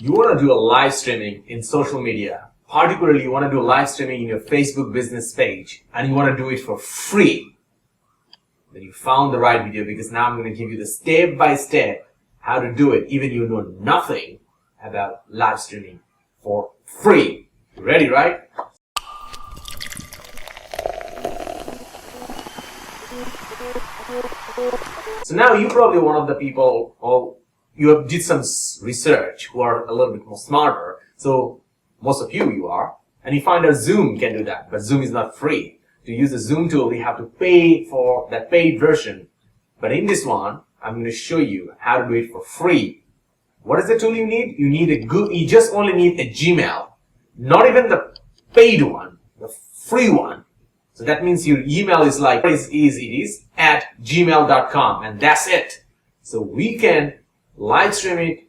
You want to do a live streaming in social media. Particularly, you want to do live streaming in your Facebook business page and you want to do it for free. Then you found the right video, because now I'm going to give you the step-by-step how to do it, even you know nothing about live streaming for free. You ready, right? So now you're probably one of the people, or you did some research who are a little bit more smarter. So most of you are, and you find out Zoom can do that, but Zoom is not free. To use the Zoom tool, you have to pay for that paid version. But in this one, I'm going to show you how to do it for free. What is the tool you need? You just only need a Gmail, not even the paid one, the free one. So that means your email is like it is at gmail.com, and that's it. So we can live stream it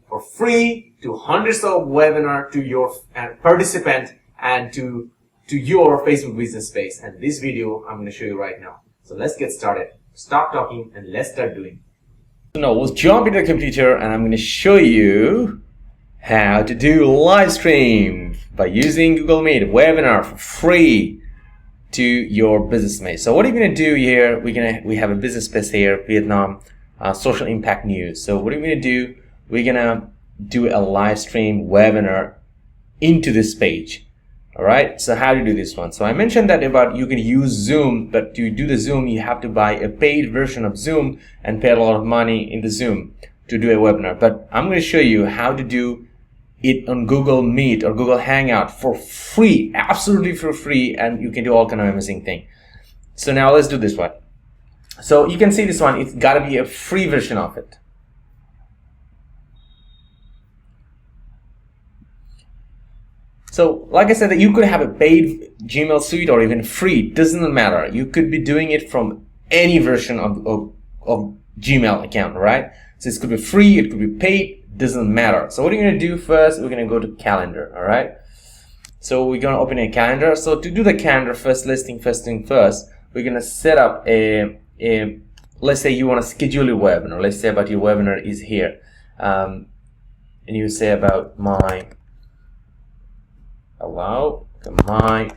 for free to hundreds of webinars to your participant and to your Facebook business space. And this video I'm going to show you right now. So let's get started. Stop talking and let's start doing. So now we'll jump into the computer and I'm going to show you how to do live stream by using Google Meet webinar for free to your business space. So what are you going to do here? We have a business space here, Vietnam social impact news. So what are we going to do? We're going to do a live stream webinar into this page. All right. So how to do this one? So I mentioned that about you can use Zoom, but to do the Zoom, you have to buy a paid version of Zoom and pay a lot of money in the Zoom to do a webinar. But I'm going to show you how to do it on Google Meet or Google Hangout for free, absolutely for free, and you can do all kind of amazing thing. So now let's do this one. So you can see this one, it's got to be a free version of it. So like I said, that you could have a paid Gmail suite or even free, doesn't matter. You could be doing it from any version of Gmail account, right? So it could be free, it could be paid, doesn't matter. So what are you going to do first? We're going to go to calendar, all right? So we're going to open a calendar. So to do the calendar first thing first, we're going to set up let's say you want to schedule a webinar. Let's say about your webinar is here. And you say about my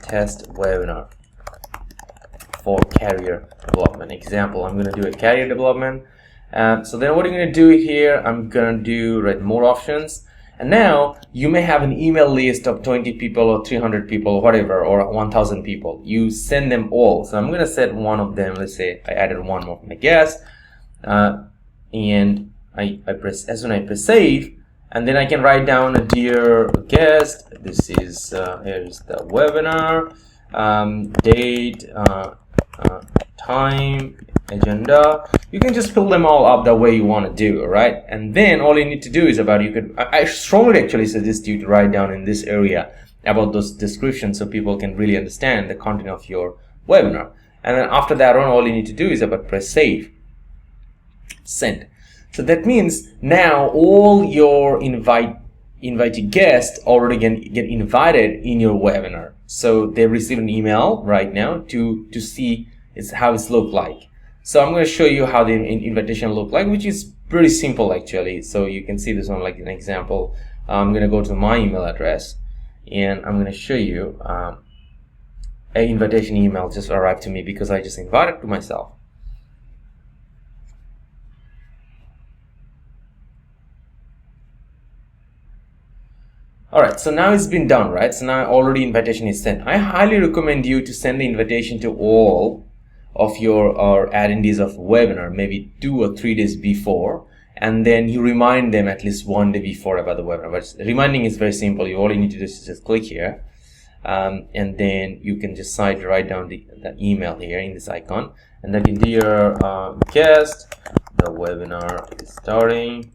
test webinar for career development. Example, I'm going to do a career development. So then what are you going to do here? I'm going to do more options. And now you may have an email list of 20 people or 300 people or whatever, or 1,000 people. You send them all. So I'm going to set one of them. Let's say I added one of my guests. And I press, as soon as I press save, and then I can write down a dear guest. This is, here's the webinar, date, time, agenda. You can just fill them all up the way you want to do, all right? And then all you need to do is I strongly actually suggest you to write down in this area about those descriptions so people can really understand the content of your webinar. And then after that on, all you need to do is press save, send. So that means now all your invited guests already get invited in your webinar. So they receive an email right now to see how it's look like. So I'm going to show you how the invitation look like, which is pretty simple actually. So you can see this one like an example. I'm going to go to my email address and I'm going to show you an invitation email just arrived to me because I just invited to myself. Alright, so now it's been done, right? So now already invitation is sent. I highly recommend you to send the invitation to all of your attendees of webinar, maybe 2 or 3 days before, and then you remind them at least 1 day before about the webinar. But reminding is very simple. All you need to do is just click here, and then you can just write down the email here in this icon, and then dear guest, the webinar is starting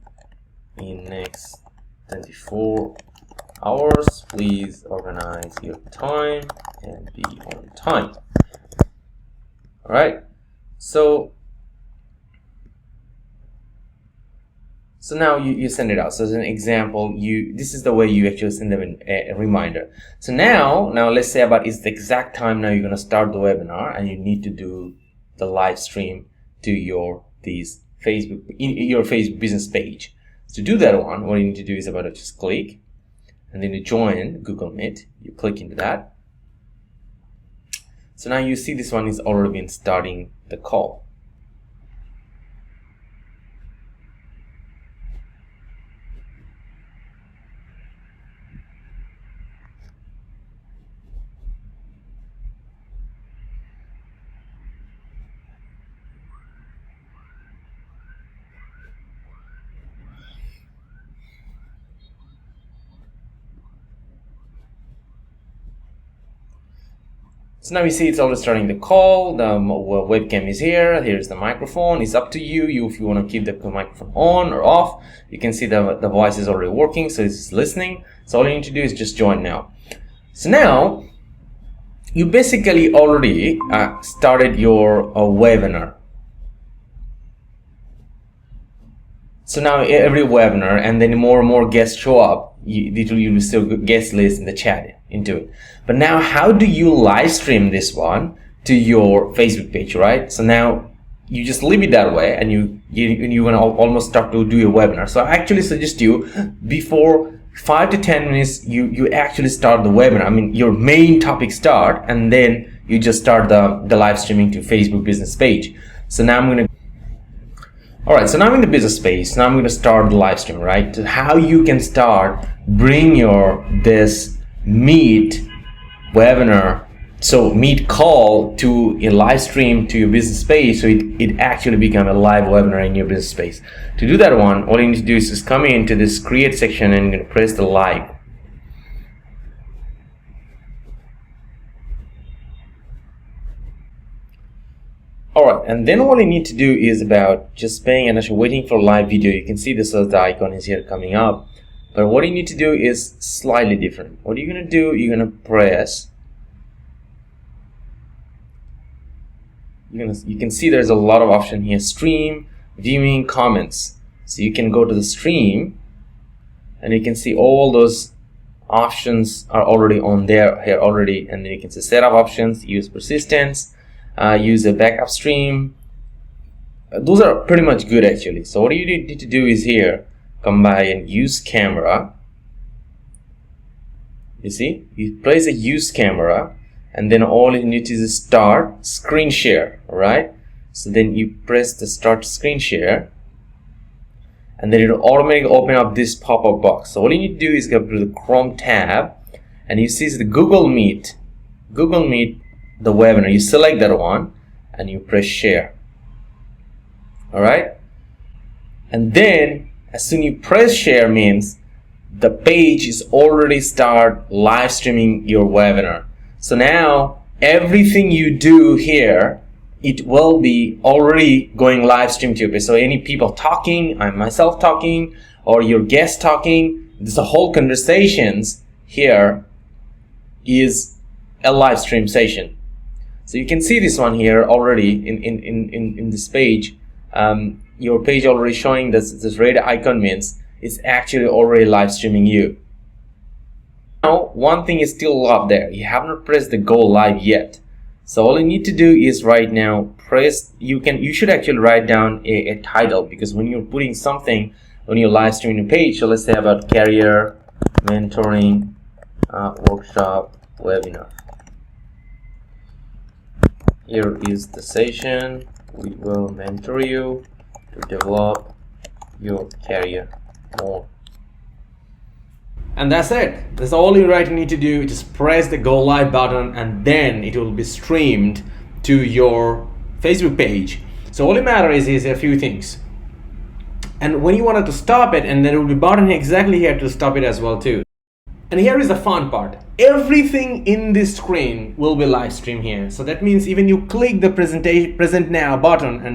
in next 24 hours. Please organize your time and be on time. All right. So now you send it out. So as an example, this is the way you actually send them a reminder. So now let's say it's the exact time now you're going to start the webinar and you need to do the live stream to your Facebook business page. So to do that one, what you need to do is about to just click, and then you join Google Meet. You click into that. So now you see this one is already been starting the call. So now you see it's already starting the call. The webcam is here. Here's the microphone. It's up to you. If you want to keep the microphone on or off. You can see the voice is already working, so it's listening. So all you need to do is just join now. So now you basically already started your webinar. So now every webinar, and then more and more guests show up, you will still guest list in the chat into it. But now how do you live stream this one to your Facebook page, right? So now you just leave it that way, and you're gonna almost start to do your webinar. So I actually suggest you, before 5 to 10 minutes, you actually start the webinar. I mean, your main topic start, and then you just start the live streaming to Facebook business page. So now I'm gonna Alright, so now I'm in the business space. Now I'm going to start the live stream, right? So how you can start bring this Meet webinar, so Meet call to a live stream to your business page, so it actually become a live webinar in your business space. To do that one, all you need to do is just come into this create section and you're going to press the live. Alright, and then what you need to do is about just paying attention, waiting for live video. You can see this as the icon is here coming up. But what you need to do is slightly different. What you're going to do, you're going to press. You can see there's a lot of option here. Stream, viewing, comments. So you can go to the stream and you can see all those options are already on there here already. And then you can see set up options, use persistence. Use a backup stream. Those are pretty much good actually. So what you need to do is here, come by and use camera. You see, you place a use camera, and then all you need to do is start screen share. Alright, so then you press the start screen share, and then it will automatically open up this pop-up box. So all you need to do is go to the Chrome tab, and you see the Google Meet, the webinar. You select that one and you press share. Alright, and then as soon you press share means the page is already start live streaming your webinar. So now everything you do here, it will be already going live stream to your page. So any people talking, I'm myself talking, or your guest talking, this whole conversations here is a live stream session. So you can see this one here already in this page. Your page already showing this red icon means it's actually already live streaming you. Now one thing is still up there. You have not pressed the go live yet. So all you need to do is right now press. You should actually write down a title, because when you're putting something on your live streaming page, so let's say about career mentoring workshop webinar. Here is the session. We will mentor you to develop your career more. And that's it. That's all you need to do. Just press the go live button, and then it will be streamed to your Facebook page. So all it matters is a few things. And when you wanted to stop it, and there will be a button exactly here to stop it as well too. And here is the fun part. Everything in this screen will be live streamed here. So that means even you click the present now button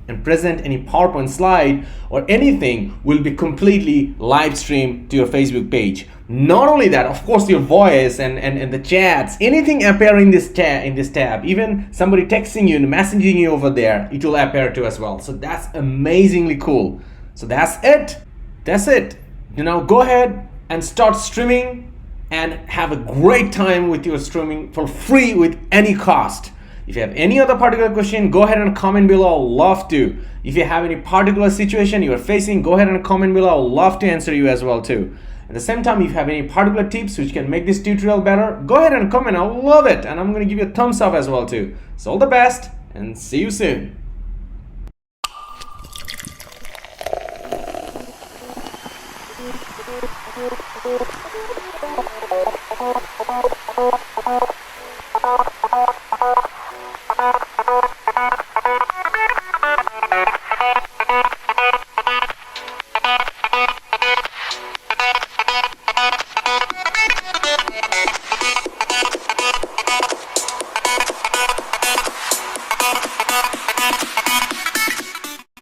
and present any PowerPoint slide or anything will be completely live streamed to your Facebook page. Not only that, of course, your voice and the chats, anything appear in this tab, even somebody texting you and messaging you over there, it will appear too as well. So that's amazingly cool. So that's it. That's it. Go ahead and start streaming and have a great time with your streaming for free with any cost. If you have any other particular question, go ahead and comment below. I'll love to. If you have any particular situation you are facing, go ahead and comment below. I'll love to answer you as well too. At the same time, if you have any particular tips which can make this tutorial better, go ahead and comment. I'll love it. And I'm going to give you a thumbs up as well too. So all the best and see you soon. Thank you.